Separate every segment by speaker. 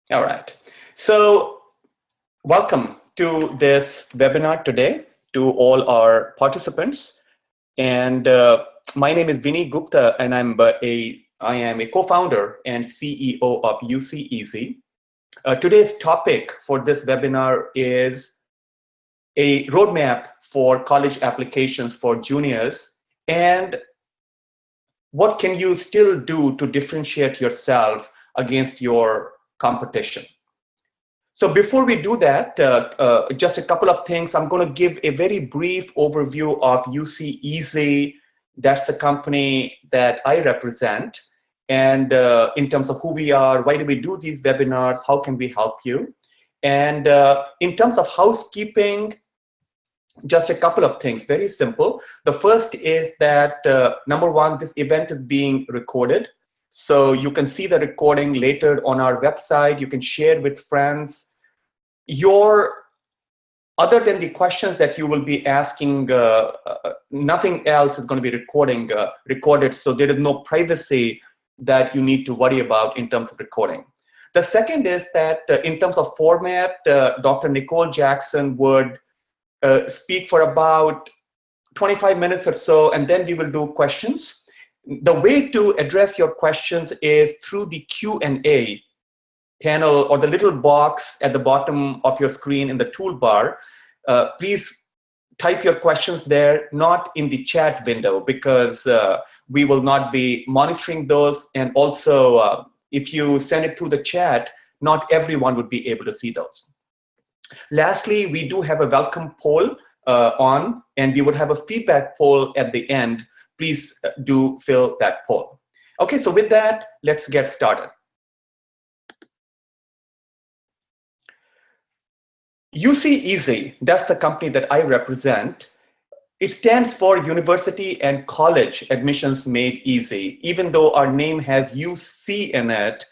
Speaker 1: All right. So welcome to this webinar today to all our participants. And my name is Vinny Gupta, and I am a co-founder and CEO of UCEazy. Today's topic for this webinar is a roadmap for college applications for juniors, and what can you still do to differentiate yourself against your competition. So before we do that, just a couple of things. I'm going to give a very brief overview of UCEazy. That's the company that I represent. And in terms of who we are, why do we do these webinars, how can we help you? And in terms of housekeeping, just a couple of things, very simple. The first is that, number one, this event is being recorded. So you can see the recording later on our website. You can share with friends. Other than the questions that you will be asking, nothing else is going to be recorded. So there is no privacy that you need to worry about in terms of recording. The second is that in terms of format, Dr. Nicole Jackson would speak for about 25 minutes or so, and then we will do questions. The way to address your questions is through the Q&A panel or the little box at the bottom of your screen in the toolbar. Please type your questions there, not in the chat window, because we will not be monitoring those. And also, if you send it through the chat, not everyone would be able to see those. Lastly, we do have a welcome poll on, and we would have a feedback poll at the end. Please do fill that poll. Okay, so with that, let's get started. UCEazy, that's the company that I represent. It stands for University and College Admissions Made Easy. Even though our name has UC in it,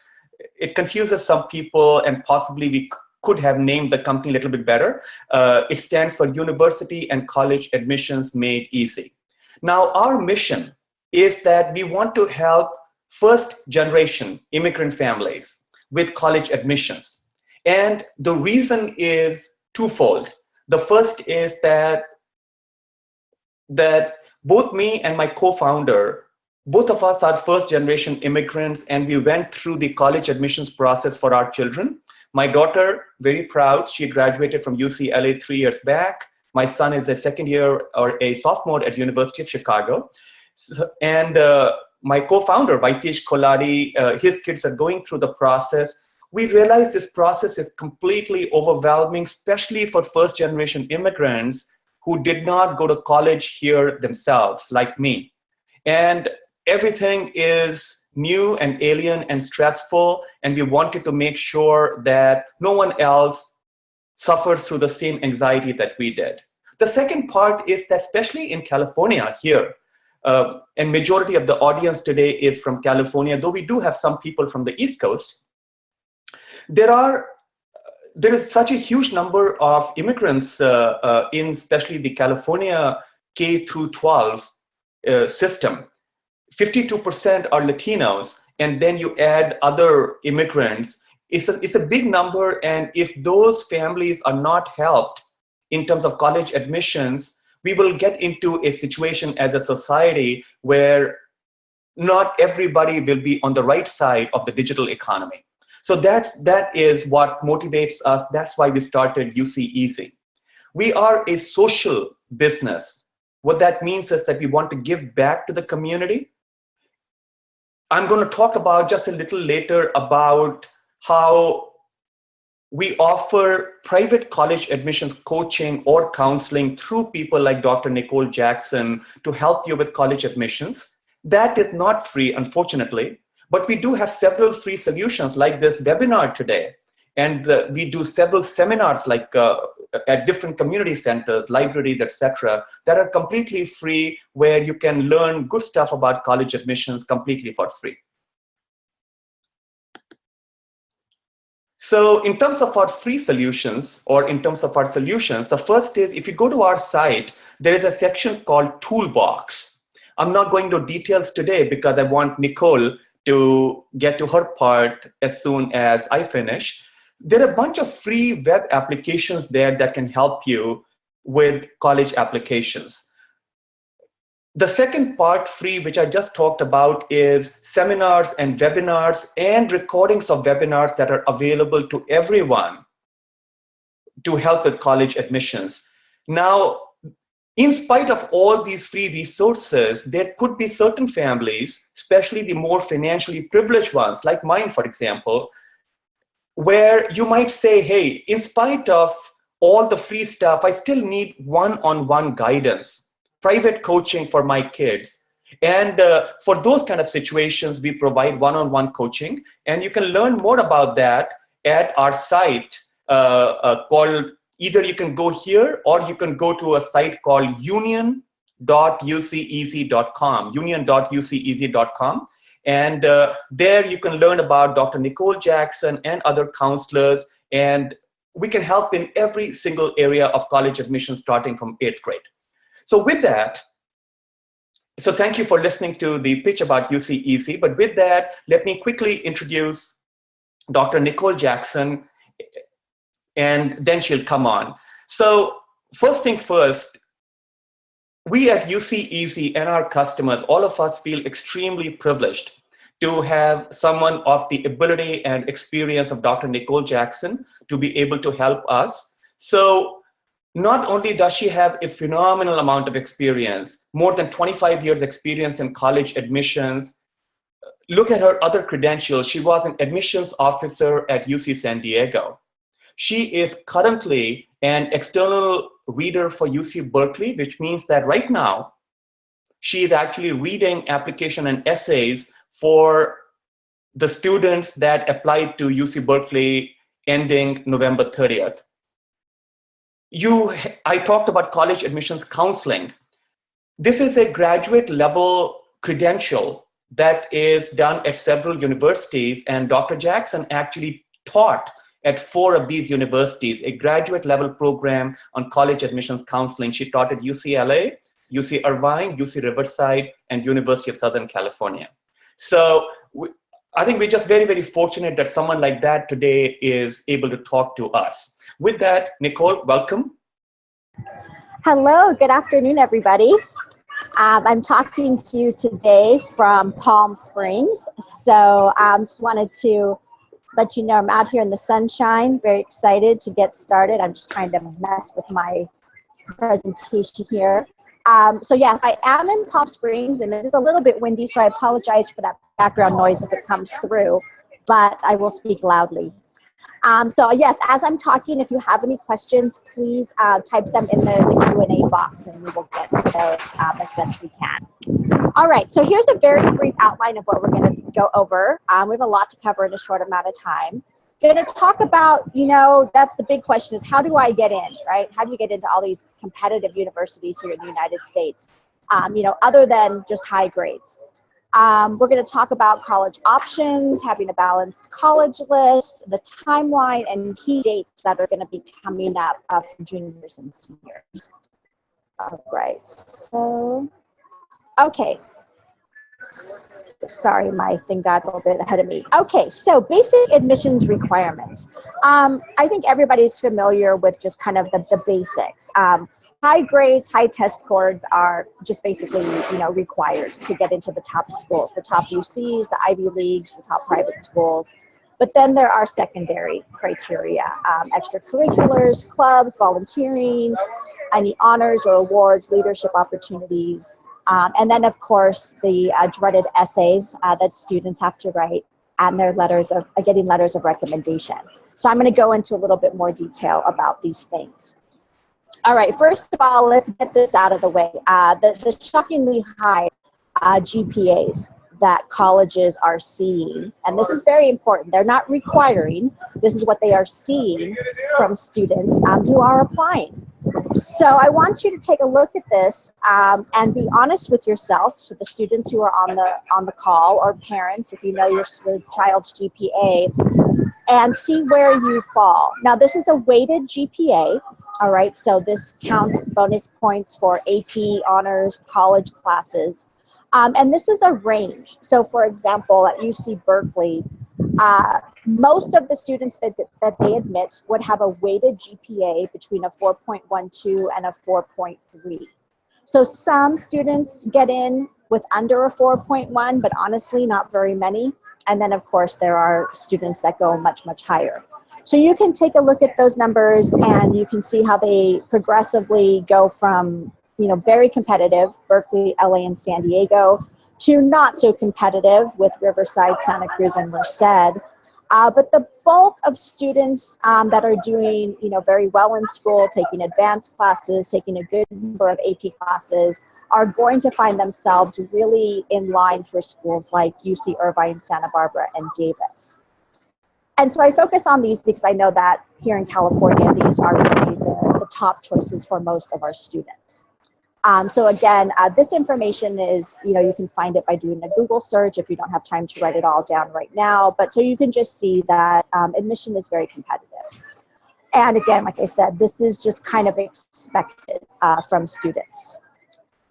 Speaker 1: it confuses some people, and possibly we could have named the company a little bit better. It stands for University and College Admissions Made Easy. Now, our mission is that we want to help first-generation immigrant families with college admissions. And the reason is twofold. The first is that both me and my co-founder, both of us are first-generation immigrants, and we went through the college admissions process for our children. My daughter, very proud, she graduated from UCLA 3 years back. My son is a second year or a sophomore at University of Chicago. And my co-founder, Vaitesh Koladi, his kids are going through the process. We realize this process is completely overwhelming, especially for first-generation immigrants who did not go to college here themselves, like me. And everything is new and alien and stressful, and we wanted to make sure that no one else suffers through the same anxiety that we did. The second part is that, especially in California here, and majority of the audience today is from California, though we do have some people from the East Coast, there is such a huge number of immigrants in especially the California K through 12 system. 52% are Latinos, and then you add other immigrants. It's a big number, and if those families are not helped in terms of college admissions, we will get into a situation as a society where not everybody will be on the right side of the digital economy. So that is what motivates us. That's why we started UCEazy. We are a social business. What that means is that we want to give back to the community. I'm going to talk about just a little later about how we offer private college admissions coaching or counseling through people like Dr. Nicole Jackson to help you with college admissions. That is not free, unfortunately, but we do have several free solutions like this webinar today. And we do several seminars like at different community centers, libraries, etc., that are completely free, where you can learn good stuff about college admissions completely for free. So in terms of our free solutions, or in terms of our solutions, the first is, if you go to our site, there is a section called Toolbox. I'm not going into details today because I want Nicole to get to her part as soon as I finish. There are a bunch of free web applications there that can help you with college applications. The second part, free, which I just talked about, is seminars and webinars and recordings of webinars that are available to everyone to help with college admissions. Now, in spite of all these free resources, there could be certain families, especially the more financially privileged ones, like mine, for example, where you might say, hey, in spite of all the free stuff, I still need one-on-one guidance, private coaching for my kids. And for those kind of situations, we provide one-on-one coaching. And you can learn more about that at our site called, either you can go here or you can go to a site called union.uceeazy.com, union.uceeazy.com. And there you can learn about Dr. Nicole Jackson and other counselors. And we can help in every single area of college admission starting from 8th grade. So with that, so thank you for listening to the pitch about UCEazy. But with that, let me quickly introduce Dr. Nicole Jackson, and then she'll come on. So first thing first, we at UCEazy and our customers, all of us feel extremely privileged to have someone of the ability and experience of Dr. Nicole Jackson to be able to help us. So not only does she have a phenomenal amount of experience, more than 25 years experience in college admissions. Look at her other credentials. She was an admissions officer at UC San Diego. She is currently an external reader for UC Berkeley, which means that right now, she is actually reading application and essays for the students that applied to UC Berkeley ending November 30th. I talked about college admissions counseling. This is a graduate level credential that is done at several universities, and Dr. Jackson actually taught at 4 of these universities, a graduate level program on college admissions counseling. She taught at UCLA, UC Irvine, UC Riverside, and University of Southern California. So I think we're just very, very fortunate that someone like that today is able to talk to us. With that, Nicole, welcome.
Speaker 2: Hello, good afternoon, everybody. I'm talking to you today from Palm Springs. So just wanted to let you know I'm out here in the sunshine, very excited to get started. I'm just trying to mess with my presentation here. So yes, I am in Palm Springs, and it is a little bit windy, so I apologize for that background noise if it comes through, but I will speak loudly. So yes, as I'm talking, if you have any questions, please type them in the Q&A box, and we will get to those as best we can. All right, so here's a very brief outline of what we're going to go over. We have a lot to cover in a short amount of time. Going to talk about, that's the big question, is how do I get in, right? How do you get into all these competitive universities here in the United States, other than just high grades? We're going to talk about college options, having a balanced college list, the timeline, and key dates that are going to be coming up for juniors and seniors. All right, so, okay. Sorry, my thing got a little bit ahead of me. Okay, so basic admissions requirements. I think everybody's familiar with just kind of the basics. High grades, high test scores are just basically, required to get into the top schools, the top UCs, the Ivy Leagues, the top private schools. But then there are secondary criteria, extracurriculars, clubs, volunteering, any honors or awards, leadership opportunities, and then of course the dreaded essays that students have to write, and their getting letters of recommendation. So I'm going to go into a little bit more detail about these things. All right, first of all, let's get this out of the way. The shockingly high GPAs that colleges are seeing, and this is very important, they're not requiring, this is what they are seeing from students who are applying. So I want you to take a look at this and be honest with yourself, so the students who are on the call, or parents, if you know your child's GPA, and see where you fall. Now this is a weighted GPA, all right, so this counts bonus points for AP, honors, college classes. And this is a range. So for example, at UC Berkeley, most of the students that they admit would have a weighted GPA between a 4.12 and a 4.3. So some students get in with under a 4.1, but honestly, not very many. And then of course, there are students that go much, much higher. So you can take a look at those numbers and you can see how they progressively go from, you know, very competitive, Berkeley, LA, and San Diego, to not so competitive with Riverside, Santa Cruz, and Merced. But the bulk of students that are doing, you know, very well in school, taking advanced classes, taking a good number of AP classes, are going to find themselves really in line for schools like UC Irvine, Santa Barbara, and Davis. And so I focus on these because I know that here in California, these are really the top choices for most of our students. So again, this information is, you know, you can find it by doing a Google search if you don't have time to write it all down right now. But so you can just see that admission is very competitive. And again, like I said, this is just kind of expected from students.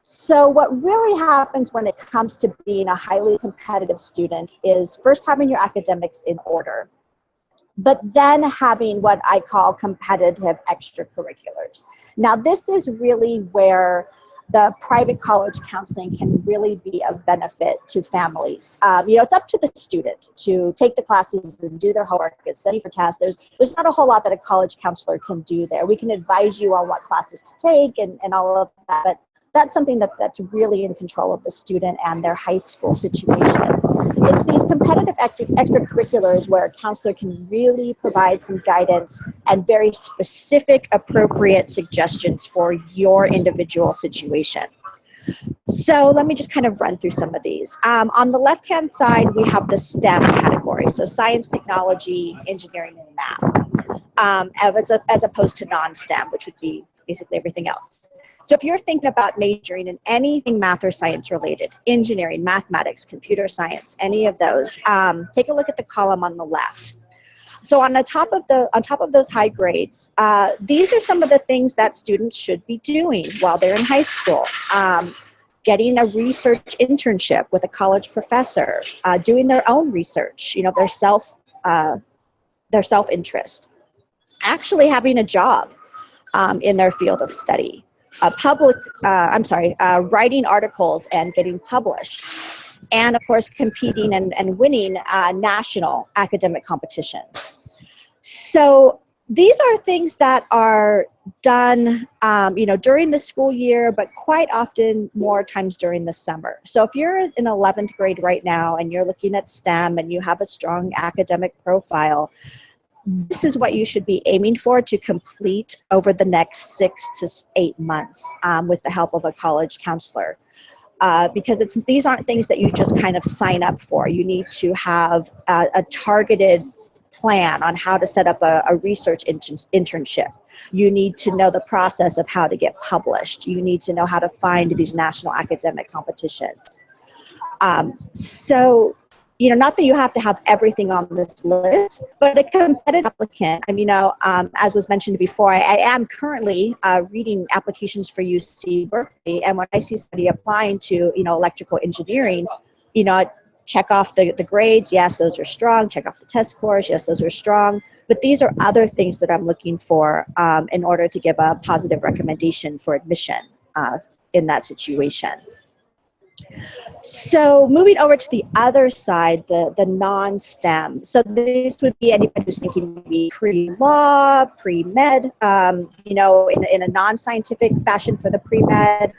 Speaker 2: So what really happens when it comes to being a highly competitive student is first having your academics in order, but then having what I call competitive extracurriculars. Now, this is really where the private college counseling can really be of benefit to families. You know, it's up to the student to take the classes and do their homework and study for tests. There's not a whole lot that a college counselor can do there. We can advise you on what classes to take and all of that, but that's something that's really in control of the student and their high school situation. It's these competitive extracurriculars where a counselor can really provide some guidance and very specific, appropriate suggestions for your individual situation. So let me just kind of run through some of these. On the left-hand side, we have the STEM category, so science, technology, engineering, and math, as opposed to non-STEM, which would be basically everything else. So if you're thinking about majoring in anything math or science related, engineering, mathematics, computer science, any of those, take a look at the column on the left. So on top of those high grades, these are some of the things that students should be doing while they're in high school. Getting a research internship with a college professor, doing their own research, you know, their self-interest, actually having a job in their field of study. Writing articles and getting published, and of course competing and winning national academic competitions. So these are things that are done, you know, during the school year, but quite often more times during the summer. So if you're in 11th grade right now and you're looking at STEM and you have a strong academic profile, this is what you should be aiming for to complete over the next 6 to 8 months with the help of a college counselor. Because these aren't things that you just kind of sign up for. You need to have a targeted plan on how to set up a research internship. You need to know the process of how to get published. You need to know how to find these national academic competitions. So, you know, not that you have to have everything on this list, but a competitive applicant, you know, as was mentioned before, I am currently reading applications for UC Berkeley, and when I see somebody applying to, you know, electrical engineering, you know, check off the grades, yes, those are strong, check off the test scores, yes, those are strong, but these are other things that I'm looking for in order to give a positive recommendation for admission in that situation. So moving over to the other side, the non-STEM. So this would be anybody who's thinking maybe pre-law, pre-med, you know, in a non-scientific fashion for the pre-med,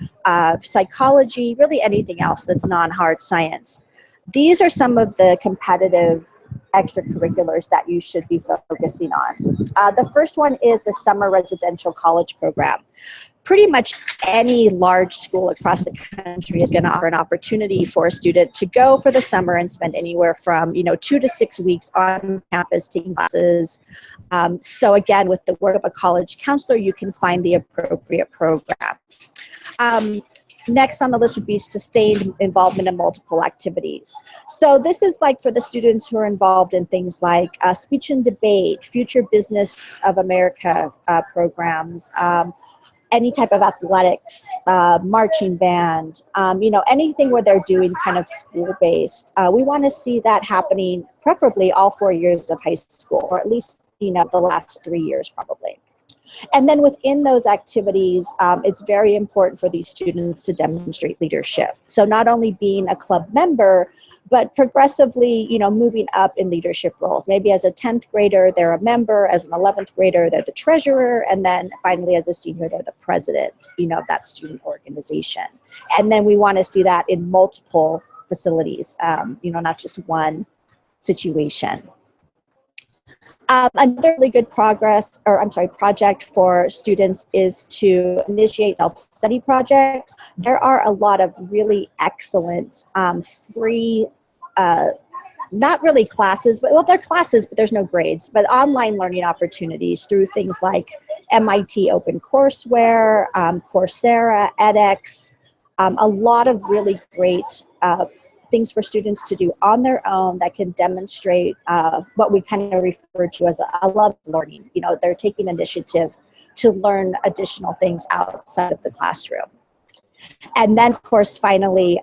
Speaker 2: psychology, really anything else that's non-hard science. These are some of the competitive extracurriculars that you should be focusing on. The first one is the summer residential college program. Pretty much any large school across the country is going to offer an opportunity for a student to go for the summer and spend anywhere from, you know, 2 to 6 weeks on campus taking classes. So again, with the work of a college counselor, you can find the appropriate program. Next on the list would be sustained involvement in multiple activities. So this is like for the students who are involved in things like speech and debate, Future Business of America programs, any type of athletics, marching band, you know, anything where they're doing kind of school-based. We want to see that happening, preferably all 4 years of high school, or at least, you know, the last 3 years probably. And then within those activities, it's very important for these students to demonstrate leadership. So not only being a club member, but progressively, you know, moving up in leadership roles. Maybe as a 10th grader, they're a member. As an 11th grader, they're the treasurer. And then finally, as a senior, they're the president, you know, of that student organization. And then we want to see that in multiple facilities, you know, not just one situation. Another really good project for students is to initiate self-study projects. There are a lot of really excellent free, not really classes, but well, they're classes, but there's no grades, but online learning opportunities through things like MIT OpenCourseWare, Coursera, edX, a lot of really great things for students to do on their own that can demonstrate what we kind of refer to as a love learning. You know, they're taking initiative to learn additional things outside of the classroom. And then, of course, finally,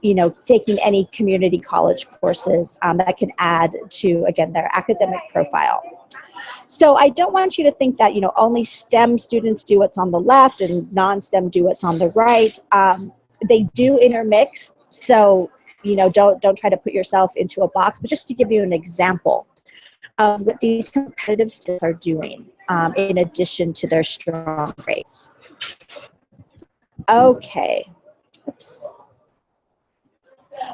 Speaker 2: you know, taking any community college courses that can add to, again, their academic profile. So I don't want you to think that, you know, only STEM students do what's on the left and non-STEM do what's on the right. They do intermix. So, you know, don't try to put yourself into a box, but just to give you an example of what these competitive students are doing in addition to their strong grades. Okay. Oops.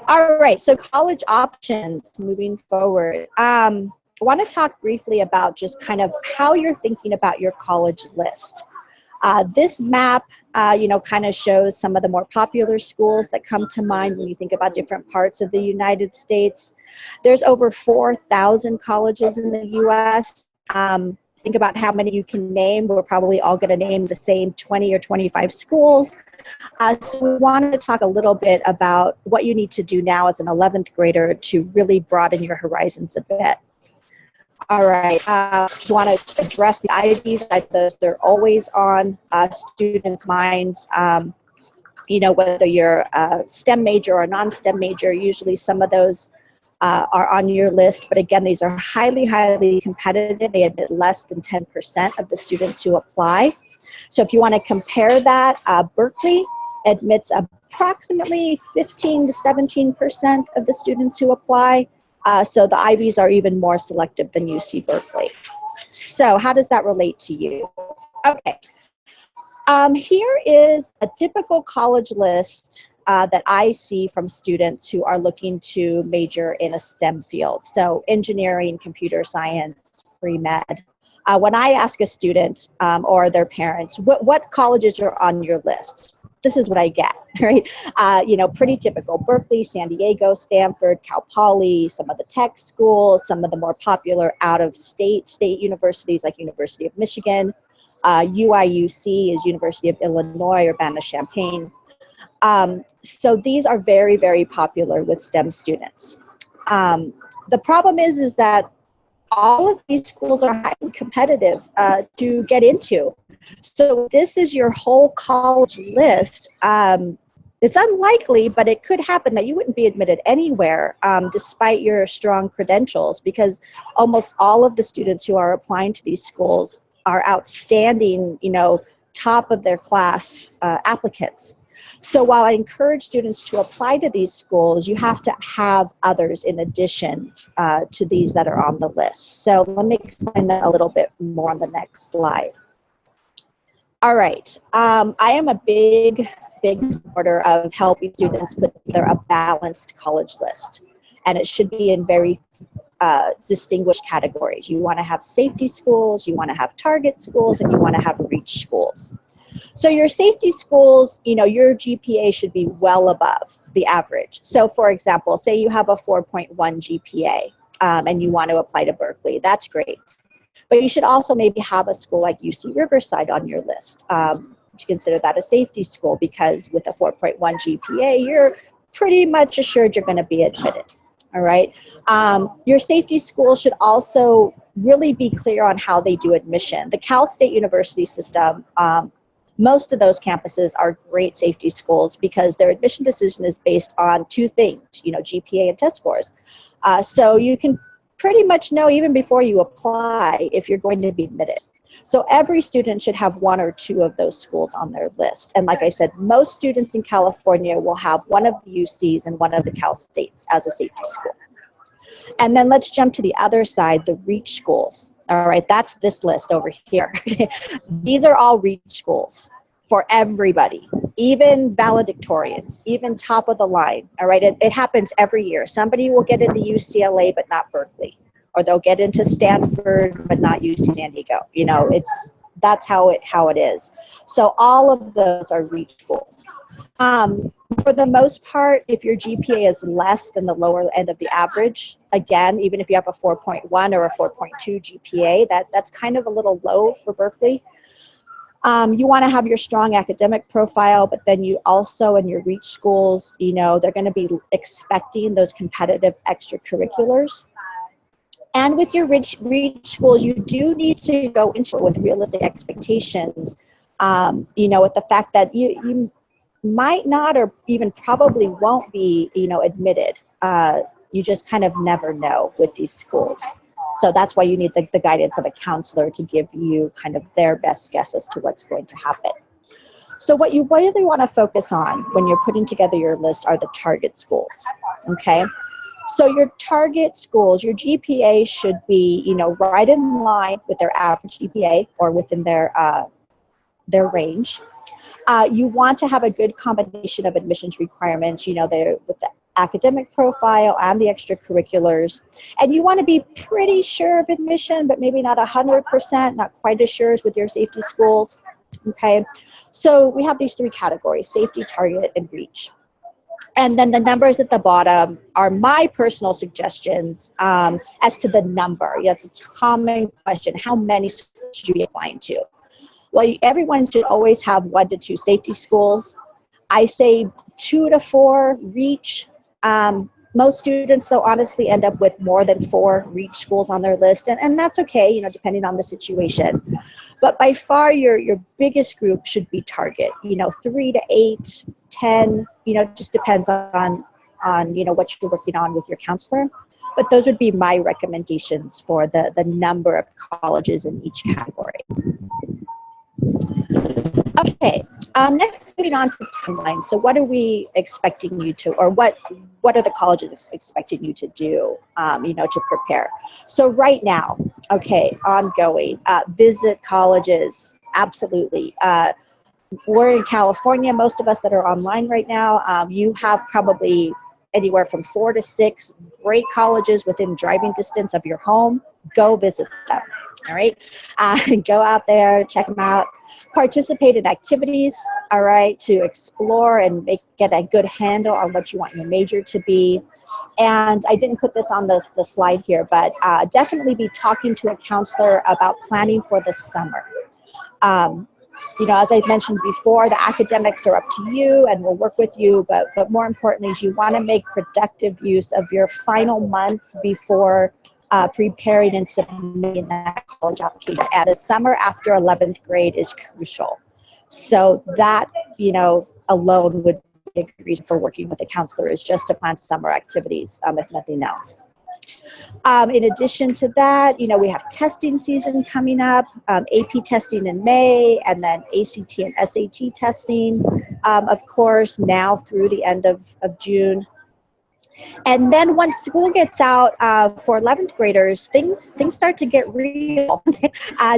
Speaker 2: All right, so college options moving forward. I want to talk briefly about just kind of how you're thinking about your college list. This map, you know, kind of shows some of the more popular schools that come to mind when you think about different parts of the United States. There's over 4,000 colleges in the U.S. Think about how many you can name. We're probably all going to name the same 20 or 25 schools. So we wanted to talk a little bit about what you need to do now as an 11th grader to really broaden your horizons a bit. All right, just want to address the Ivies. They're always on students' minds. You know, whether you're a STEM major or a non-STEM major, usually some of those are on your list. But again, these are highly, highly competitive. They admit less than 10% of the students who apply. So if you want to compare that, Berkeley admits approximately 15 to 17% of the students who apply. So the Ivies are even more selective than UC Berkeley. So how does that relate to you? Okay. Here is a typical college list that I see from students who are looking to major in a STEM field. So engineering, computer science, pre-med. When I ask a student or their parents, what colleges are on your list? This is what I get, right? You know, pretty typical: Berkeley, San Diego, Stanford, Cal Poly, some of the tech schools, some of the more popular out-of-state universities like University of Michigan, UIUC is University of Illinois, Urbana-Champaign. So these are very, very popular with STEM students. The problem is that all of these schools are highly competitive to get into. So this is your whole college list. It's unlikely, but it could happen that you wouldn't be admitted anywhere despite your strong credentials, because almost all of the students who are applying to these schools are outstanding, you know, top of their class applicants. So while I encourage students to apply to these schools, you have to have others in addition to these that are on the list. So let me explain that a little bit more on the next slide. All right, I am a big supporter of helping students put together a balanced college list. And it should be in very distinguished categories. You want to have safety schools, you want to have target schools, and you want to have reach schools. So your safety schools, you know, your GPA should be well above the average. So for example, say you have a 4.1 GPA and you want to apply to Berkeley, that's great. But you should also maybe have a school like UC Riverside on your list to consider that a safety school, because with a 4.1 GPA, you're pretty much assured you're going to be admitted. All right. Your safety school should also really be clear on how they do admission. The Cal State University system Most of those campuses are great safety schools because their admission decision is based on two things, GPA and test scores. So you can pretty much know even before you apply if you're going to be admitted. So every student should have one or two of those schools on their list. And like I said, most students in California will have one of the UCs and one of the Cal States as a safety school. And then let's jump to the other side, the REACH schools. All right, that's this list over here. These are all REACH schools for everybody, even valedictorians, even top of the line. All right, it happens every year. Somebody will get into UCLA, but not Berkeley. Or they'll get into Stanford, but not UC San Diego. That's how it is. So all of those are REACH schools. For the most part, if your GPA is less than the lower end of the average, again, even if you have a 4.1 or a 4.2 GPA, that's kind of a little low for Berkeley. You want to have your strong academic profile, but then you also, in your REACH schools, they're going to be expecting those competitive extracurriculars. And with your REACH schools, you do need to go into it with realistic expectations, with the fact that you might not or even probably won't be, admitted. You just kind of never know with these schools. So that's why you need the guidance of a counselor to give you kind of their best guess as to what's going to happen. So what you really want to focus on when you're putting together your list are the target schools, okay? So your target schools, your GPA should be, right in line with their average GPA or within their range. You want to have a good combination of admissions requirements, with the academic profile and the extracurriculars. And you want to be pretty sure of admission, but maybe not 100%, not quite as sure as with your safety schools, okay? So we have these three categories: safety, target, and REACH. And then the numbers at the bottom are my personal suggestions as to the number. It's a common question. How many schools should you be applying to? Well, everyone should always have 1 to 2 safety schools. I say 2 to 4 REACH. Most students, though, honestly end up with more than 4 REACH schools on their list, and that's okay, depending on the situation. But by far, your biggest group should be target. 3 to 8, 10. Just depends on what you're working on with your counselor. But those would be my recommendations for the number of colleges in each category. Okay, next moving on to the timeline. So what are we expecting you to, or what are the colleges expecting you to do, to prepare? So right now, okay, ongoing, visit colleges, absolutely. We're in California, most of us that are online right now, you have probably anywhere from 4 to 6 great colleges within driving distance of your home. Go visit them, all right? Go out there, check them out. Participate in activities, all right, to explore and get a good handle on what you want your major to be. And I didn't put this on the slide here, but definitely be talking to a counselor about planning for the summer. As I mentioned before, the academics are up to you and we'll work with you, but more importantly is you want to make productive use of your final months before preparing and submitting that college application. And the summer after 11th grade is crucial. So that, alone would be a reason for working with a counselor, is just to plan summer activities, if nothing else. In addition to that, we have testing season coming up, AP testing in May, and then ACT and SAT testing, of course, now through the end of June. And then once school gets out for 11th graders, things start to get real.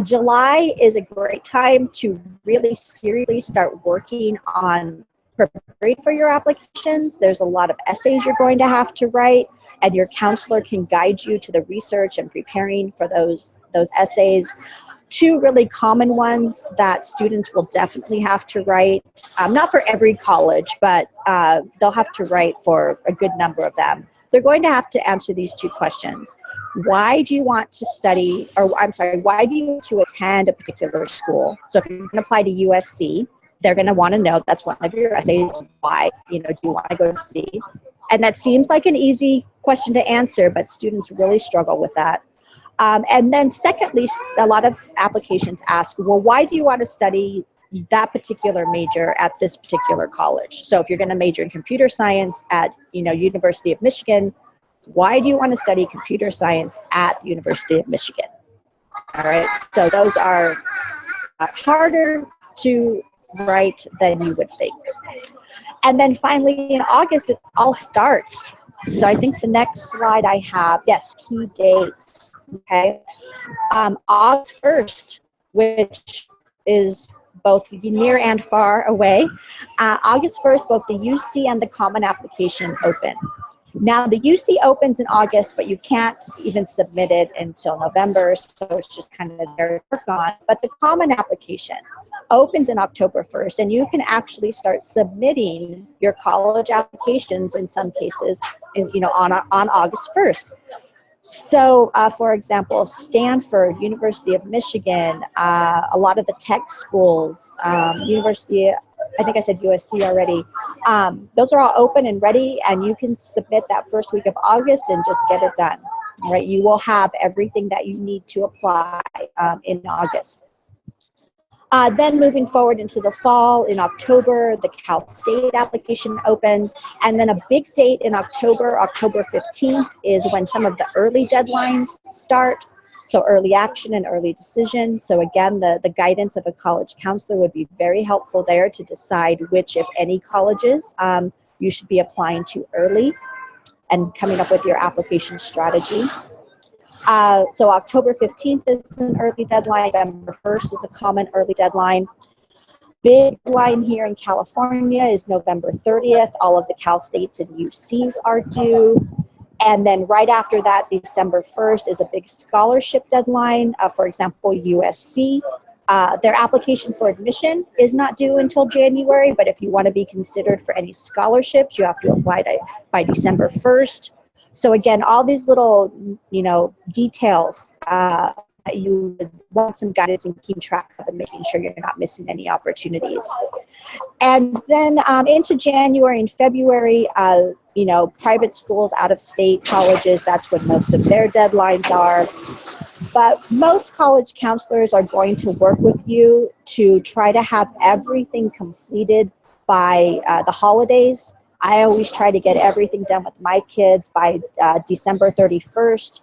Speaker 2: July is a great time to really seriously start working on preparing for your applications. There's a lot of essays you're going to have to write, and your counselor can guide you to the research and preparing for those essays. 2 really common ones that students will definitely have to write, not for every college, but they'll have to write for a good number of them. They're going to have to answer these 2 questions. Why do you want to study, or I'm sorry, why do you want to attend a particular school? So if you're going to apply to USC, they're going to want to know, that's one of your essays, why, do you want to go to C? And that seems like an easy question to answer, but students really struggle with that. And then secondly, a lot of applications ask, well, why do you want to study that particular major at this particular college. So if you're going to major in computer science at, University of Michigan, why do you want to study computer science at the University of Michigan? All right, so those are harder to write than you would think. And then finally in August, it all starts. So I think the next slide I have, yes, key dates, okay? August 1st, which is both near and far away. August 1st, both the UC and the Common Application open. Now the UC opens in August, but you can't even submit it until November, so it's just kind of there to work on. But the Common Application opens in October 1st, and you can actually start submitting your college applications in some cases, on August 1st. So, for example, Stanford, University of Michigan, a lot of the tech schools, University, I think I said USC already, those are all open and ready, and you can submit that first week of August and just get it done, right? You will have everything that you need to apply in August. Then moving forward into the fall, in October, the Cal State application opens. And then a big date in October, October 15th, is when some of the early deadlines start. So early action and early decision. So again, the guidance of a college counselor would be very helpful there to decide which, if any, colleges you should be applying to early and coming up with your application strategy. So October 15th is an early deadline. November 1st is a common early deadline. Big line here in California is November 30th. All of the Cal States and UCs are due. And then right after that, December 1st is a big scholarship deadline. For example, USC. Their application for admission is not due until January, but if you want to be considered for any scholarships, you have to apply by December 1st. So again, all these little, details you would want some guidance and keep track of and making sure you're not missing any opportunities. And then into January and February, private schools, out-of-state colleges, that's when most of their deadlines are. But most college counselors are going to work with you to try to have everything completed by the holidays. I always try to get everything done with my kids by December 31st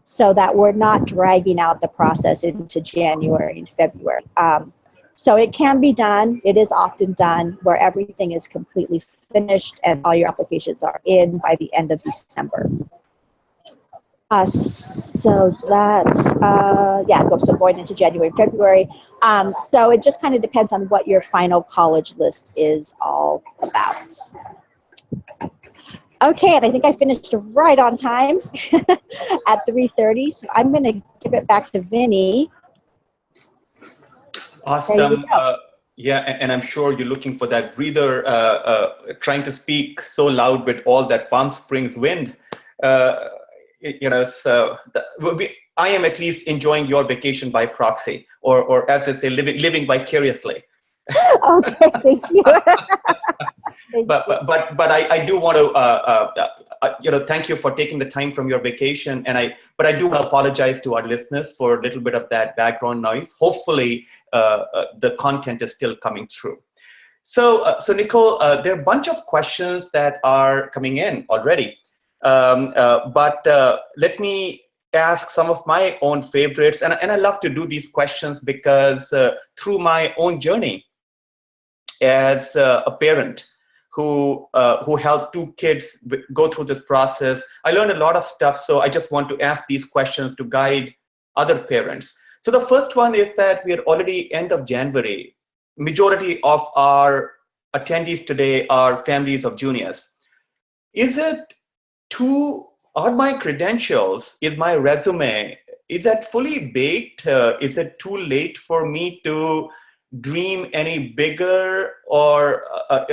Speaker 2: so that we're not dragging out the process into January and February. So it can be done. It is often done where everything is completely finished and all your applications are in by the end of December. So that's, so going into January, February. So it just kind of depends on what your final college list is all about. Okay, and I think I finished right on time at 3:30. So I'm going to give it back to Vinny.
Speaker 1: Awesome. Yeah, and I'm sure you're looking for that breather, trying to speak so loud with all that Palm Springs wind. I am at least enjoying your vacation by proxy, or as I say, living vicariously.
Speaker 2: Okay, thank you.
Speaker 1: But I do want to thank you for taking the time from your vacation, but I do want to apologize to our listeners for a little bit of that background noise. Hopefully the content is still coming through. So Nicole, there are a bunch of questions that are coming in already, but let me ask some of my own favorites, and I love to do these questions because through my own journey as a parent who helped two kids go through this process, I learned a lot of stuff. So I just want to ask these questions to guide other parents. So the first one is that we are already end of January. Majority of our attendees today are families of juniors. Are my credentials, is my resume, is that fully baked? Is it too late for me to dream any bigger, or is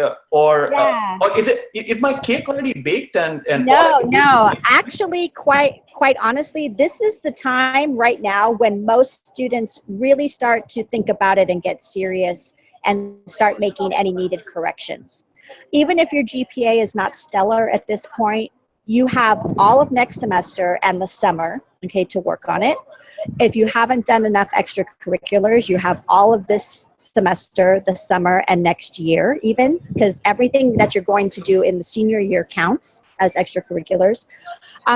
Speaker 1: my cake already baked? And
Speaker 2: no, actually, quite honestly, this is the time right now when most students really start to think about it and get serious and start making any needed corrections. Even if your GPA is not stellar at this point, you have all of next semester and the summer, okay, to work on it. If you haven't done enough extracurriculars, you have all of this semester, the summer, and next year even, because everything that you're going to do in the senior year counts as extracurriculars.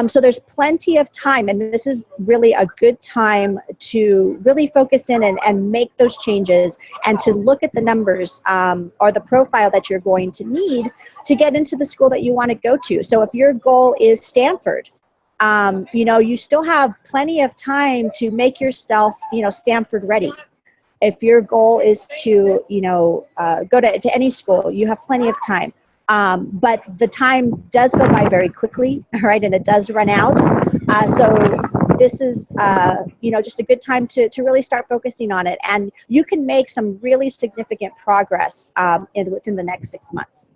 Speaker 2: So there's plenty of time, and this is really a good time to really focus in and make those changes and to look at the numbers or the profile that you're going to need to get into the school that you want to go to. So if your goal is Stanford, you know, you still have plenty of time to make yourself, you know, Stanford ready. If your goal is to, you know, go to any school, you have plenty of time. But the time does go by very quickly, right? And it does run out. So this is, you know, just a good time to really start focusing on it. And you can make some really significant progress within the next 6 months.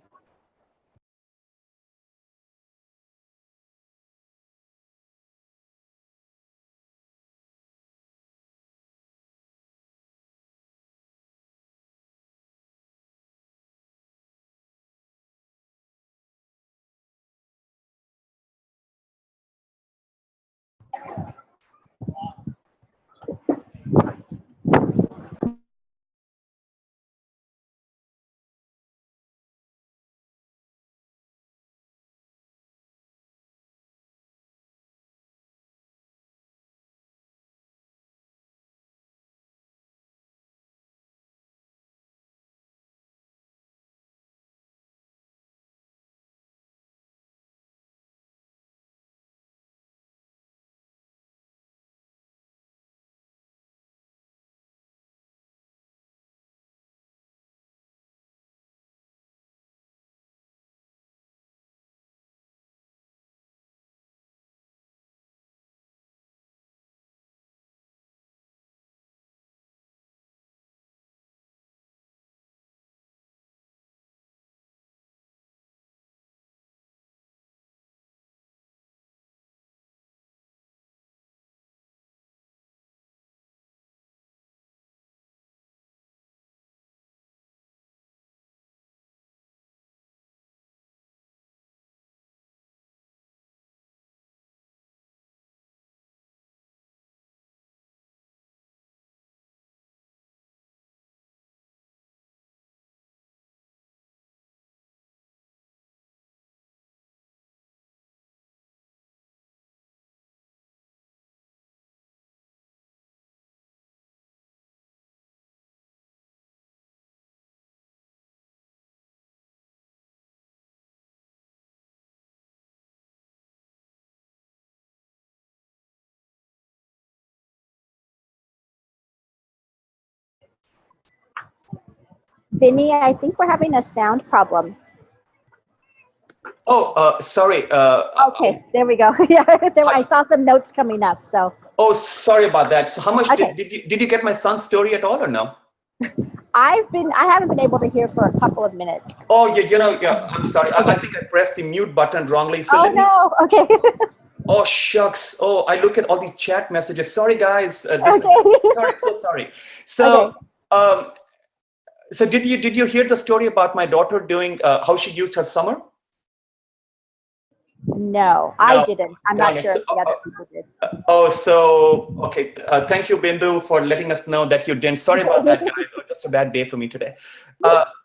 Speaker 2: Vinny, I think we're having a sound problem.
Speaker 1: Oh, sorry.
Speaker 2: Okay, there we go. Yeah, I saw some notes coming up. So.
Speaker 1: Oh, sorry about that. So, how much
Speaker 2: Okay.
Speaker 1: did you get my son's story at all, or no?
Speaker 2: I haven't been able to hear for a couple of minutes.
Speaker 1: Oh, yeah, you know, yeah. I'm sorry. I think I pressed the mute button wrongly. So
Speaker 2: Oh no. Okay.
Speaker 1: Oh shucks. Oh, I look at all these chat messages. Sorry, guys. Sorry, so sorry. So,
Speaker 2: Okay.
Speaker 1: So did you hear the story about my daughter doing how she used her summer?
Speaker 2: No, I didn't. I'm not sure if the other people did.
Speaker 1: So okay. Thank you, Bindu, for letting us know that you didn't. Sorry about that, guys. Just a bad day for me today.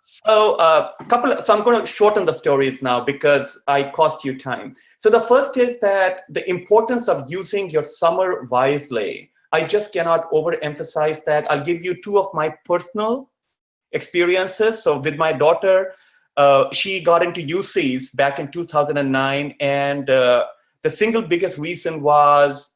Speaker 1: So I'm going to shorten the stories now because I cost you time. So the first is that the importance of using your summer wisely. I just cannot overemphasize that. I'll give you two of my personal experiences. So with my daughter, she got into UCEazy back in 2009, and the single biggest reason was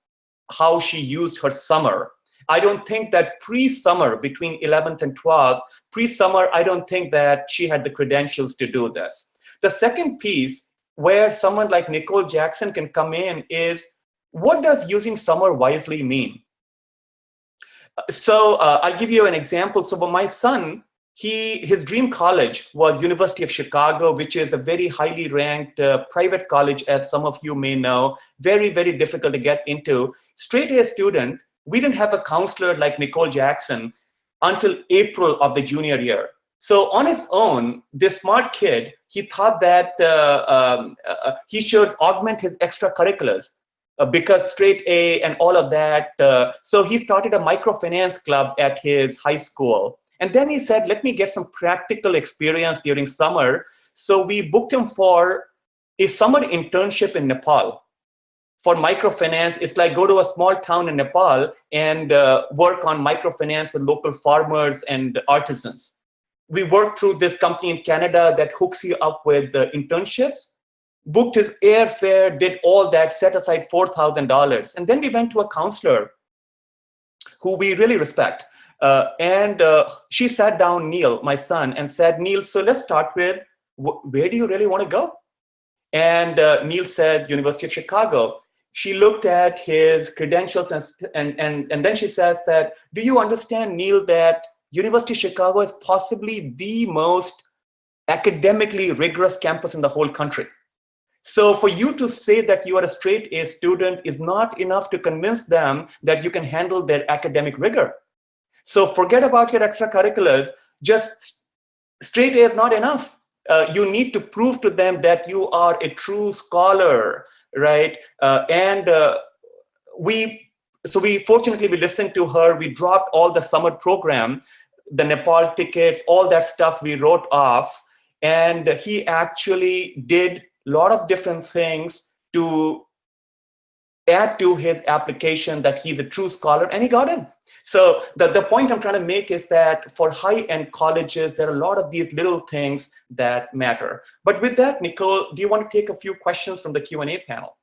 Speaker 1: how she used her summer. I don't think that pre-summer, between 11th and 12th, pre-summer, I don't think that she had the credentials to do this. The second piece where someone like Nicole Jackson can come in is, what does using summer wisely mean? So I'll give you an example. So my son, his dream college was University of Chicago, which is a very highly ranked private college, as some of you may know, very, very difficult to get into. Straight A student, we didn't have a counselor like Nicole Jackson until April of the junior year. So on his own, this smart kid, he thought that he should augment his extracurriculars. Because straight A and all of that. So he started a microfinance club at his high school. And then he said, let me get some practical experience during summer. So we booked him for a summer internship in Nepal. For microfinance, it's like go to a small town in Nepal and work on microfinance with local farmers and artisans. We worked through this company in Canada that hooks you up with internships, booked his airfare, did all that, set aside $4,000. And then we went to a counselor who we really respect. And she sat down Neil, my son, and said, Neil, so let's start with, where do you really want to go? And Neil said, University of Chicago. She looked at his credentials and then she says that, do you understand, Neil, that University of Chicago is possibly the most academically rigorous campus in the whole country. So for you to say that you are a straight A student is not enough to convince them that you can handle their academic rigor. So forget about your extracurriculars, just straight A is not enough. You need to prove to them that you are a true scholar, right? We fortunately, we listened to her. We dropped all the summer program, the Nepal tickets, all that stuff we wrote off. And he actually did a lot of different things to add to his application that he's a true scholar, and he got in. So the point I'm trying to make is that for high-end colleges, there are a lot of these little things that matter. But with that, Nicole, do you want to take a few questions from the Q&A panel?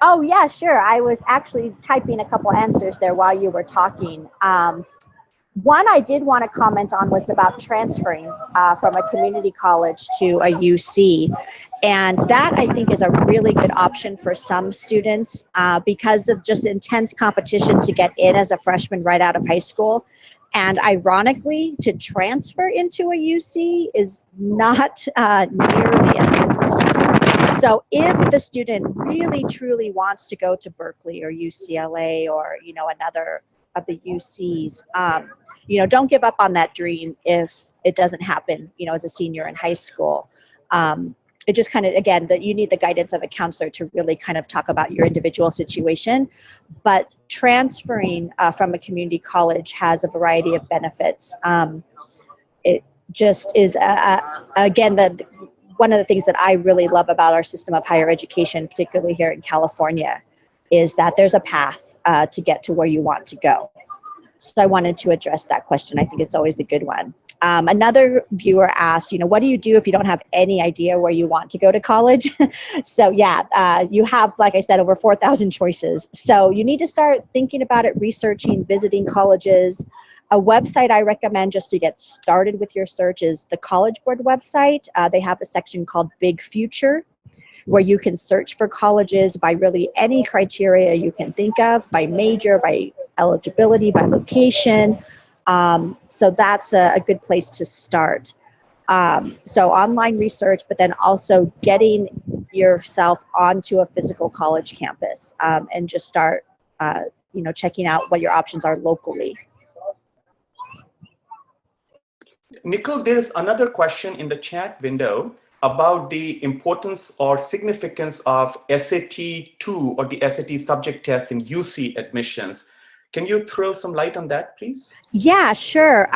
Speaker 2: Oh, yeah, sure. I was actually typing a couple answers there while you were talking. One I did want to comment on was about transferring from a community college to a UC. And that, I think, is a really good option for some students because of just intense competition to get in as a freshman right out of high school. And ironically, to transfer into a UC is not nearly as difficult. So if the student really, truly wants to go to Berkeley or UCLA or, another of the UCs, don't give up on that dream if it doesn't happen, as a senior in high school. It just kind of, again, that you need the guidance of a counselor to really kind of talk about your individual situation. But transferring from a community college has a variety of benefits. It just is, again, one of the things that I really love about our system of higher education, particularly here in California, is that there's a path to get to where you want to go. So I wanted to address that question. I think it's always a good one. Another viewer asked, what do you do if you don't have any idea where you want to go to college? So yeah, you have, like I said, over 4,000 choices. So you need to start thinking about it, researching, visiting colleges. A website I recommend just to get started with your search is the College Board website. They have a section called Big Future, where you can search for colleges by really any criteria you can think of, by major, by eligibility, by location. So that's a good place to start. So online research, but then also getting yourself onto a physical college campus and just start, checking out what your options are locally.
Speaker 1: Nicole, there's another question in the chat window about the importance or significance of SAT-2 or the SAT subject test in UC admissions. Can you throw some light on that, please?
Speaker 2: Yeah, sure.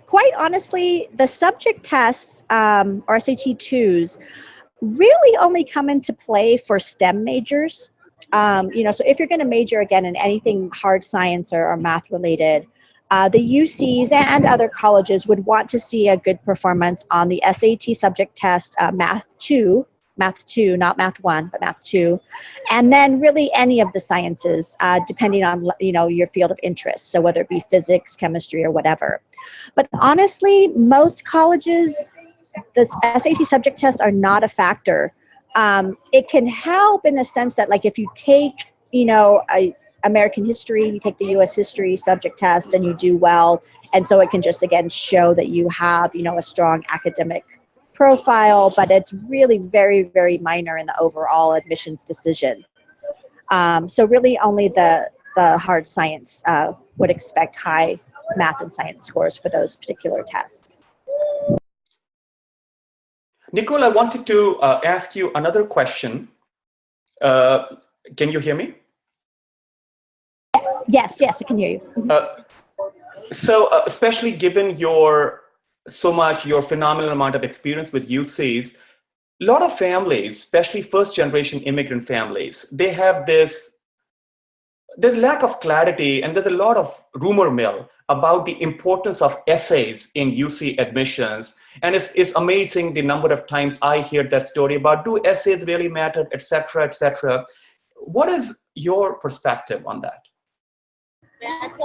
Speaker 2: Quite honestly, the subject tests or SAT-2s really only come into play for STEM majors. So if you're going to major again in anything hard science or math related, the UCs and other colleges would want to see a good performance on the SAT subject test, Math 2, not Math 1, but Math 2, and then really any of the sciences, depending on, your field of interest. So whether it be physics, chemistry, or whatever. But honestly, most colleges, the SAT subject tests are not a factor. It can help in the sense that, like, if you take, American history, you take the U.S. history subject test and you do well. And so it can just, again, show that you have, a strong academic profile, but it's really very, very minor in the overall admissions decision. So really only the hard science would expect high math and science scores for those particular tests.
Speaker 1: Nicole, I wanted to ask you another question. Can you hear me?
Speaker 2: Yes, I can hear you.
Speaker 1: So especially given your phenomenal amount of experience with UCs, a lot of families, especially first generation immigrant families, they have there's lack of clarity, and there's a lot of rumor mill about the importance of essays in UC admissions. And it's amazing the number of times I hear that story about, do essays really matter, et cetera, et cetera. What is your perspective on that?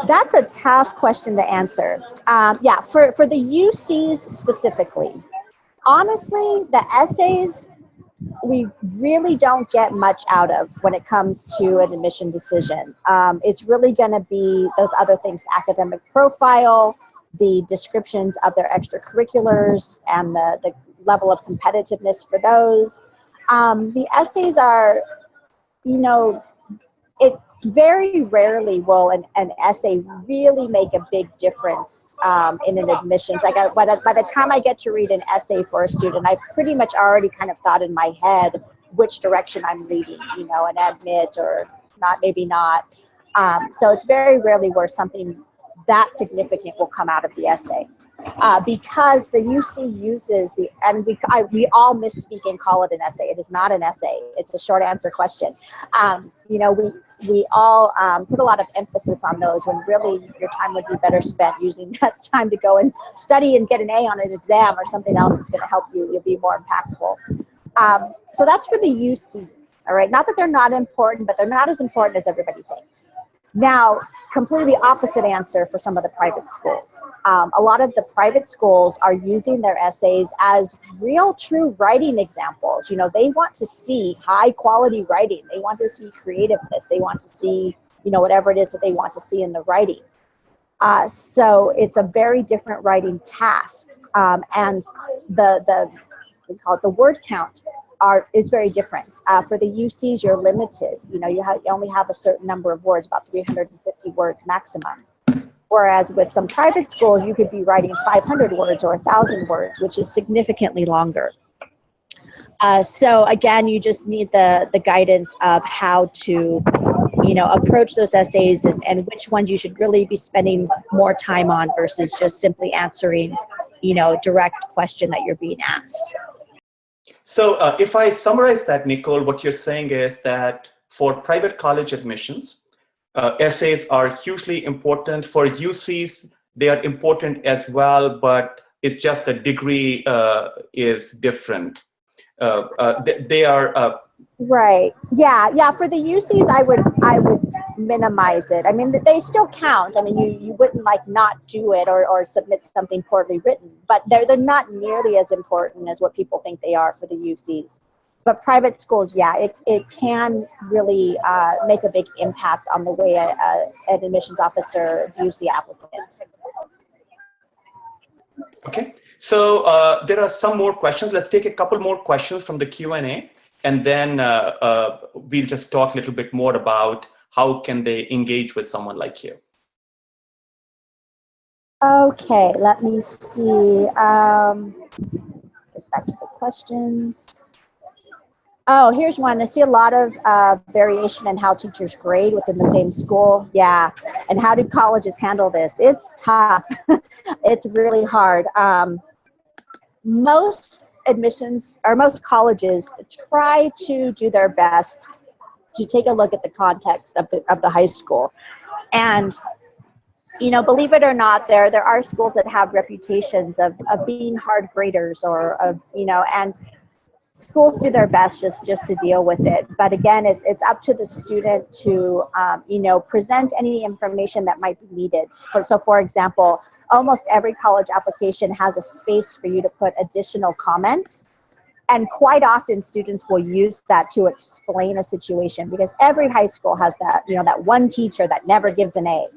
Speaker 2: That's a tough question to answer. Yeah, for the UCs specifically, honestly, the essays we really don't get much out of when it comes to an admission decision. It's really going to be those other things: the academic profile, the descriptions of their extracurriculars, and the level of competitiveness for those. The essays are, you know, it very rarely will an essay really make a big difference in an admissions. Like by the time I get to read an essay for a student, I've pretty much already kind of thought in my head which direction I'm leading, an admit or not, maybe not. So it's very rarely where something that significant will come out of the essay. Because the UC uses and we all misspeak and call it an essay. It is not an essay. It's a short answer question. We all put a lot of emphasis on those when really your time would be better spent using that time to go and study and get an A on an exam or something else that's going to help you. You'll be more impactful. So that's for the UCs. All right. Not that they're not important, but they're not as important as everybody thinks. Now, completely opposite answer for some of the private schools. A lot of the private schools are using their essays as real, true writing examples. They want to see high quality writing. They want to see creativeness. They want to see, whatever it is that they want to see in the writing. So it's a very different writing task. And we call it the word count is very different. For the UCs, you're limited. You only have a certain number of words, about 350 words maximum. Whereas with some private schools, you could be writing 500 words or 1,000 words, which is significantly longer. So again, you just need the guidance of how to, approach those essays and which ones you should really be spending more time on versus just simply answering, direct question that you're being asked.
Speaker 1: So if I summarize that, Nicole, what you're saying is that for private college admissions, essays are hugely important. For UCs, they are important as well, but it's just the degree is different. They are
Speaker 2: right. Yeah. For the UCs, I would minimize it. I mean, they still count. I mean, you wouldn't not do it or submit something poorly written, but they're not nearly as important as what people think they are for the UCs. But private schools, yeah, it can really make a big impact on the way an admissions officer views the applicant.
Speaker 1: Okay. So there are some more questions. Let's take a couple more questions from the Q&A, and then we'll just talk a little bit more about how can they engage with someone like you.
Speaker 2: Okay, let me see. Get back to the questions. Oh, here's one. I see a lot of variation in how teachers grade within the same school. Yeah, and how do colleges handle this? It's tough. It's really hard. Most admissions or most colleges try to do their best to take a look at the context of the high school. And believe it or not, there are schools that have reputations of being hard graders or of, and schools do their best just to deal with it. But again, it's up to the student to, present any information that might be needed. So for example, almost every college application has a space for you to put additional comments. And quite often students will use that to explain a situation, because every high school has that, that one teacher that never gives an A,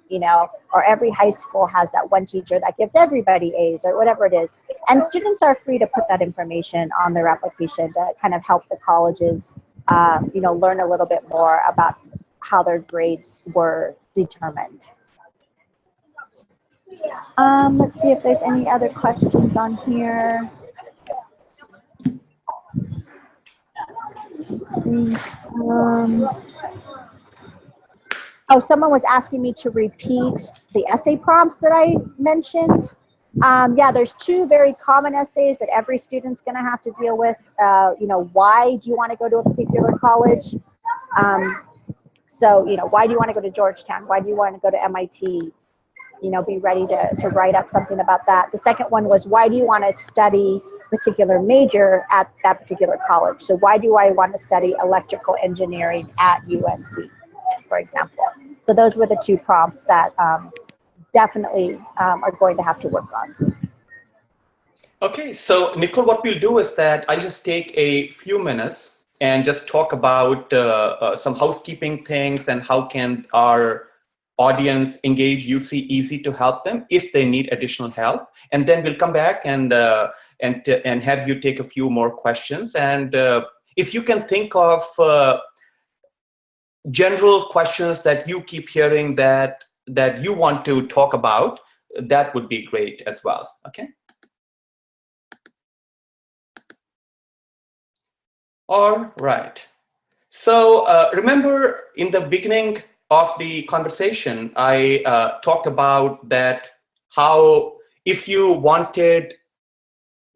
Speaker 2: or every high school has that one teacher that gives everybody A's or whatever it is. And students are free to put that information on their application to kind of help the colleges, learn a little bit more about how their grades were determined. Let's see if there's any other questions on here. Oh, someone was asking me to repeat the essay prompts that I mentioned. Yeah, there's two very common essays that every student's going to have to deal with. Why do you want to go to a particular college? So, why do you want to go to Georgetown? Why do you want to go to MIT? Be ready to write up something about that. The second one was, why do you want to study a particular major at that particular college? So why do I want to study electrical engineering at USC, for example? So those were the two prompts that definitely are going to have to work on.
Speaker 1: Okay, so Nicole, what we'll do is that I'll just take a few minutes and just talk about some housekeeping things and how can our audience engage UCEazy to help them if they need additional help. And then we'll come back and have you take a few more questions. And if you can think of general questions that you keep hearing that you want to talk about, that would be great as well, okay? All right. So remember in the beginning of the conversation, I talked about that how if you wanted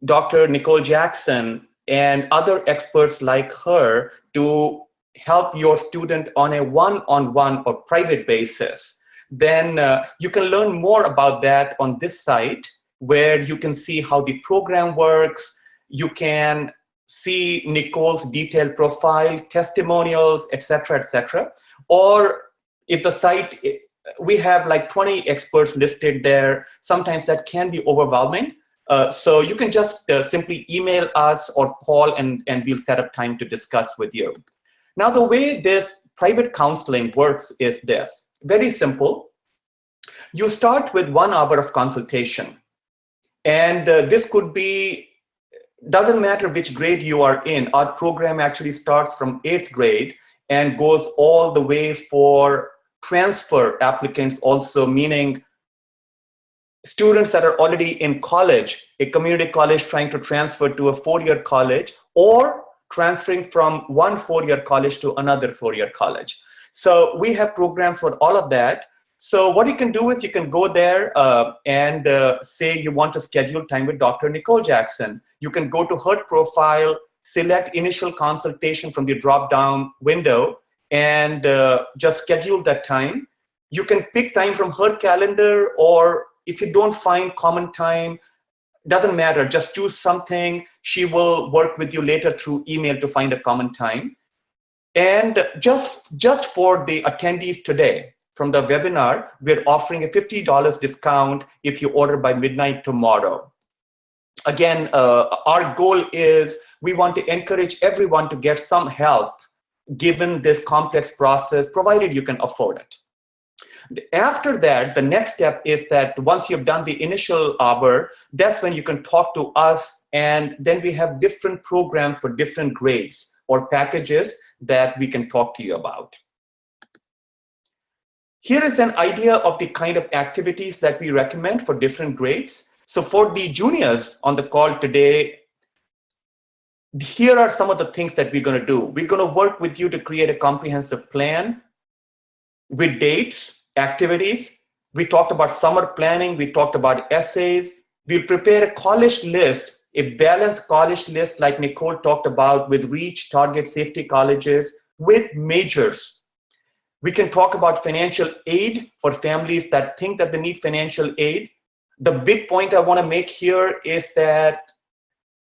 Speaker 1: Dr. Nicole Jackson and other experts like her to help your student on a one-on-one or private basis, then you can learn more about that on this site where you can see how the program works. You can see Nicole's detailed profile, testimonials, etc. Or if the site, we have like 20 experts listed there, sometimes that can be overwhelming. So you can just simply email us or call and we'll set up time to discuss with you. Now, the way this private counseling works is this, very simple. You start with 1 hour of consultation. And this could be, doesn't matter which grade you are in. Our program actually starts from 8th grade and goes all the way for transfer applicants also, meaning students that are already in college, a community college trying to transfer to a 4-year college, or transferring from one 4-year college to another 4-year college. So we have programs for all of that. So what you can do is you can go there and say you want to schedule time with Dr. Nicole Jackson. You can go to her profile, select initial consultation from the drop-down window, and just schedule that time. You can pick time from her calendar, or if you don't find common time, doesn't matter, just choose something. She will work with you later through email to find a common time. And just for the attendees today from the webinar, we're offering a $50 discount if you order by midnight tomorrow. Again, our goal is we want to encourage everyone to get some help given this complex process, provided you can afford it. After that, the next step is that once you've done the initial hour, that's when you can talk to us, and then we have different programs for different grades or packages that we can talk to you about. Here is an idea of the kind of activities that we recommend for different grades. So for the juniors on the call today, here are some of the things that we're going to do. We're going to work with you to create a comprehensive plan with dates, activities. We talked about summer planning. We talked about essays. We'll prepare a college list, a balanced college list like Nicole talked about, with reach, target, safety colleges, with majors. We can talk about financial aid for families that think that they need financial aid. The big point I want to make here is that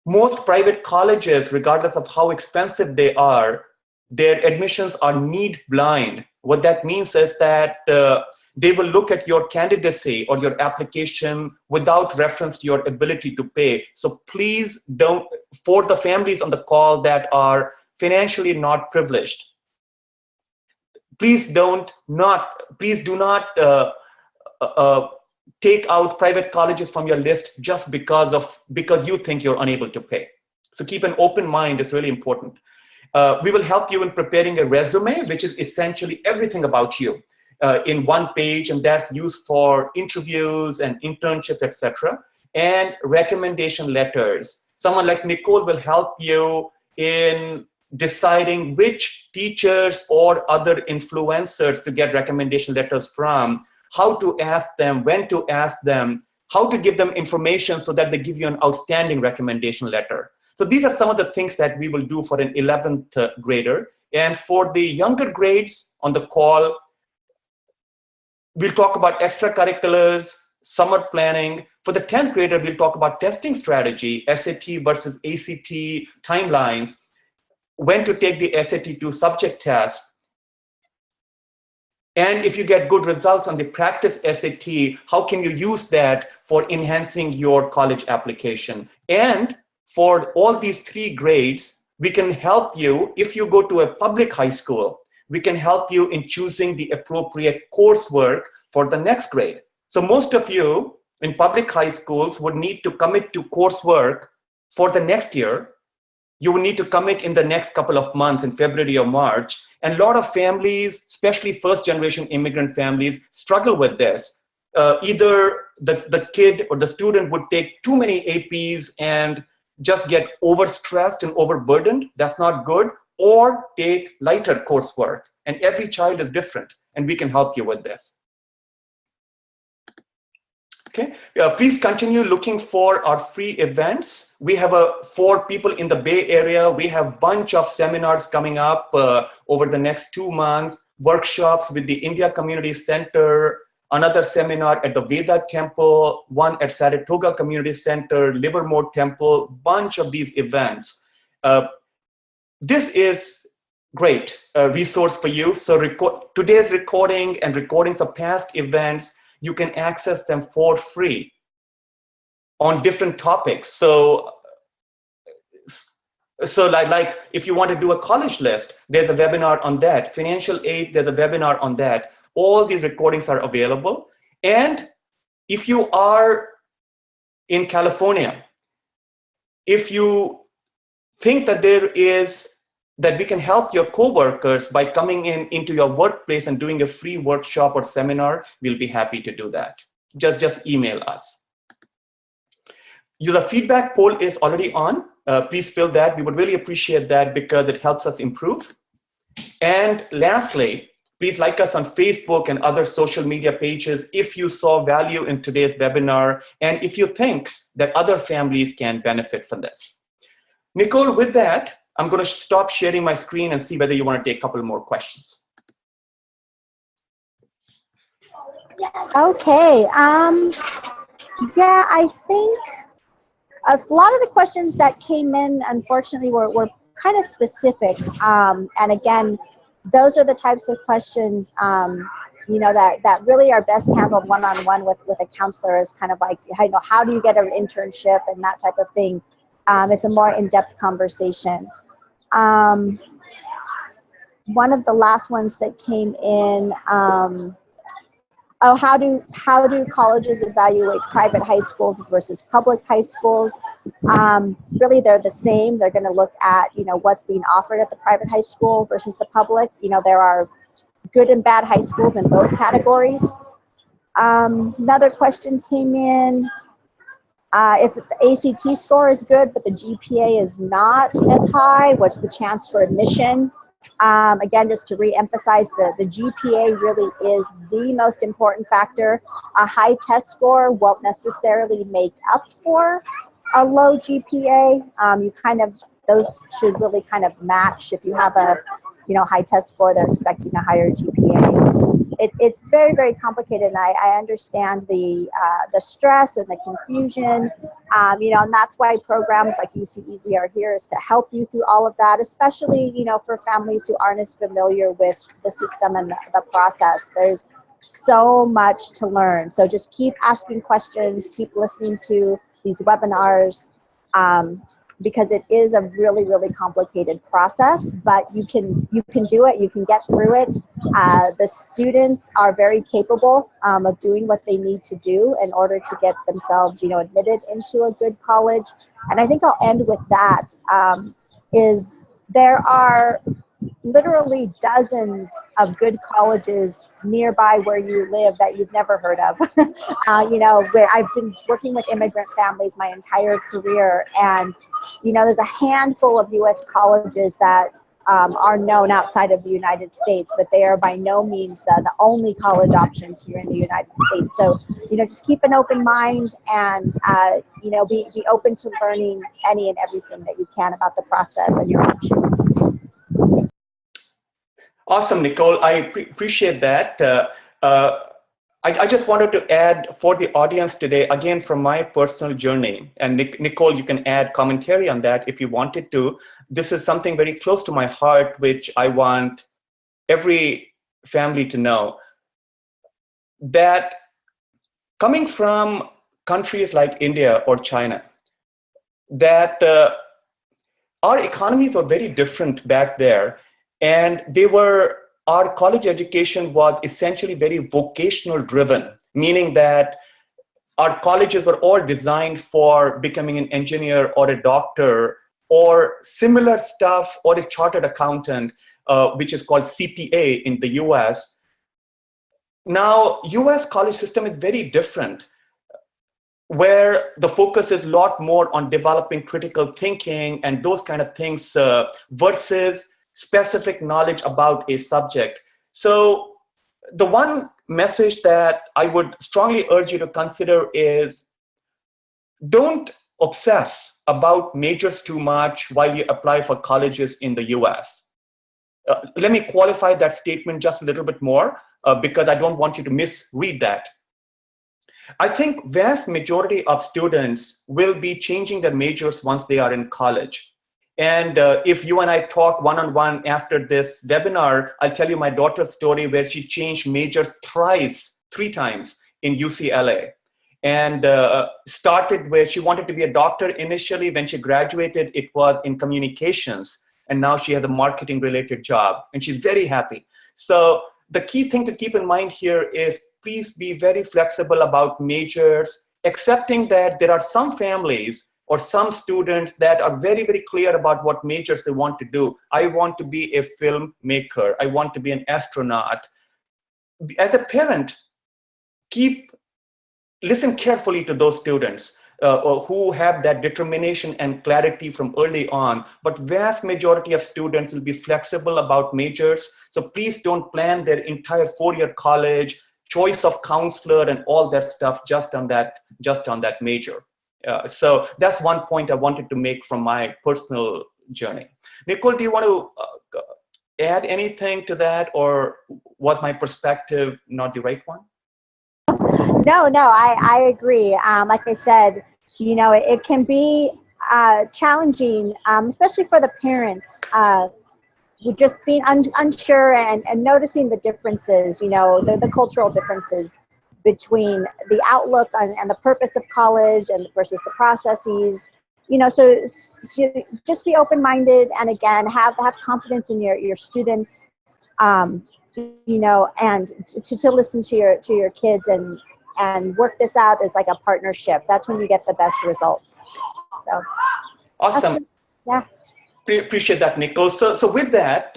Speaker 1: most private colleges, regardless of how expensive they are, their admissions are need blind. What that means is that they will look at your candidacy or your application without reference to your ability to pay. So please don't, for the families on the call that are financially not privileged, please do not take out private colleges from your list just because you think you're unable to pay. So keep an open mind, it's really important. We will help you in preparing a resume, which is essentially everything about you in one page, and that's used for interviews and internships, etc. And recommendation letters. Someone like Nicole will help you in deciding which teachers or other influencers to get recommendation letters from, how to ask them, when to ask them, how to give them information so that they give you an outstanding recommendation letter. So these are some of the things that we will do for an 11th grader. And for the younger grades on the call, we'll talk about extracurriculars, summer planning. For the 10th grader, we'll talk about testing strategy, SAT versus ACT timelines, when to take the SAT2 subject test. And if you get good results on the practice SAT, how can you use that for enhancing your college application? And for all these 3 grades, we can help you, if you go to a public high school, we can help you in choosing the appropriate coursework for the next grade. So most of you in public high schools would need to commit to coursework for the next year. You will need to commit in the next couple of months in February or March. And a lot of families, especially first-generation immigrant families, struggle with this. Either the kid or the student would take too many APs and just get overstressed and overburdened. That's not good. Or take lighter coursework. And every child is different, and we can help you with this. Okay, please continue looking for our free events. We have for people in the Bay Area, we have a bunch of seminars coming up over the next 2 months, workshops with the India Community Center, another seminar at the Veda Temple, one at Saratoga Community Center, Livermore Temple, bunch of these events. This is great resource for you. So today's recording and recordings of past events, you can access them for free on different topics. So like if you want to do a college list, there's a webinar on that. Financial aid, there's a webinar on that. All these recordings are available. And if you are in California, if you think that that we can help your coworkers by coming into your workplace and doing a free workshop or seminar, we'll be happy to do that. Just email us. The feedback poll is already on. Please fill that. We would really appreciate that because it helps us improve. And lastly, please like us on Facebook and other social media pages if you saw value in today's webinar and if you think that other families can benefit from this. Nicole, with that, I'm going to stop sharing my screen and see whether you want to take a couple more questions.
Speaker 2: Okay. Yeah, I think a lot of the questions that came in, unfortunately, were kind of specific. And again, those are the types of questions, you know, that really are best handled one-on-one with a counselor. Is kind of like, you know, how do you get an internship and that type of thing. It's a more in-depth conversation. One of the last ones that came in, how do colleges evaluate private high schools versus public high schools? Really, they're the same. They're going to look at, you know, what's being offered at the private high school versus the public. You know, there are good and bad high schools in both categories. Another question came in. If the ACT score is good, but the GPA is not as high, what's the chance for admission? Again, just to re-emphasize, the GPA really is the most important factor. A high test score won't necessarily make up for a low GPA. Those should really kind of match. If you have a, you know, high test score, they're expecting a higher GPA. It's very, very complicated, and I understand the stress and the confusion, you know, and that's why programs like UCEazy are here, is to help you through all of that, especially, you know, for families who aren't as familiar with the system and the process. There's so much to learn. So just keep asking questions, keep listening to these webinars, because it is a really, really complicated process, but you can do it, you can get through it. The students are very capable of doing what they need to do in order to get themselves, you know, admitted into a good college. And I think I'll end with that, is there are literally dozens of good colleges nearby where you live that you've never heard of. You know, where I've been working with immigrant families my entire career, and you know, there's a handful of U.S. colleges that are known outside of the United States, but they are by no means the only college options here in the United States. So, just keep an open mind and, be open to learning any and everything that you can about the process and your options.
Speaker 1: Awesome, Nicole. I appreciate that. I just wanted to add for the audience today, again, from my personal journey, and Nicole, you can add commentary on that if you wanted to. This is something very close to my heart, which I want every family to know, that coming from countries like India or China, that our economies were very different back there, and our college education was essentially very vocational driven, meaning that our colleges were all designed for becoming an engineer or a doctor or similar stuff, or a chartered accountant, which is called CPA in the US. Now, US college system is very different, where the focus is a lot more on developing critical thinking and those kind of things versus specific knowledge about a subject. So the one message that I would strongly urge you to consider is, don't obsess about majors too much while you apply for colleges in the US. Let me qualify that statement just a little bit more because I don't want you to misread that. I think vast majority of students will be changing their majors once they are in college. And if you and I talk one-on-one after this webinar, I'll tell you my daughter's story where she changed majors three times in UCLA. And started where she wanted to be a doctor initially. When she graduated, it was in communications. And now she has a marketing related job and she's very happy. So the key thing to keep in mind here is, please be very flexible about majors, accepting that there are some families or some students that are very, very clear about what majors they want to do. I want to be a filmmaker. I want to be an astronaut. As a parent, listen carefully to those students who have that determination and clarity from early on. But vast majority of students will be flexible about majors. So please don't plan their entire 4-year college, choice of counselor and all that stuff just on that major. So that's one point I wanted to make from my personal journey. Nicole, do you want to add anything to that, or was my perspective not the right one?
Speaker 2: No, I agree. Like I said, it can be challenging, especially for the parents, just being unsure and noticing the differences, the cultural differences between the outlook and the purpose of college and versus the processes. So just be open-minded, and again, have confidence in your students, and to listen to your kids and work this out as like a partnership. That's when you get the best results. So
Speaker 1: awesome.
Speaker 2: Yeah.
Speaker 1: Appreciate that, Nicole. So with that,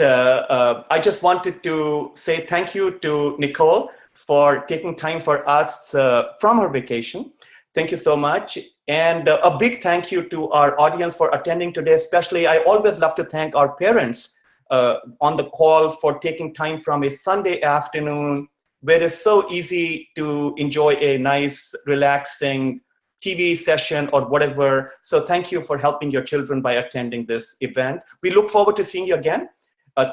Speaker 1: I just wanted to say thank you to Nicole for taking time for us from her vacation. Thank you so much. And a big thank you to our audience for attending today. Especially, I always love to thank our parents on the call for taking time from a Sunday afternoon where it's so easy to enjoy a nice, relaxing TV session or whatever. So thank you for helping your children by attending this event. We look forward to seeing you again.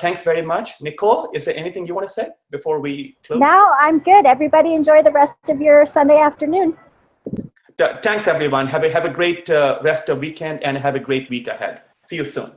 Speaker 1: Thanks very much. Nicole, is there anything you want to say before we close?
Speaker 2: No, I'm good. Everybody enjoy the rest of your Sunday afternoon.
Speaker 1: Thanks, everyone. Have a great rest of weekend and have a great week ahead. See you soon.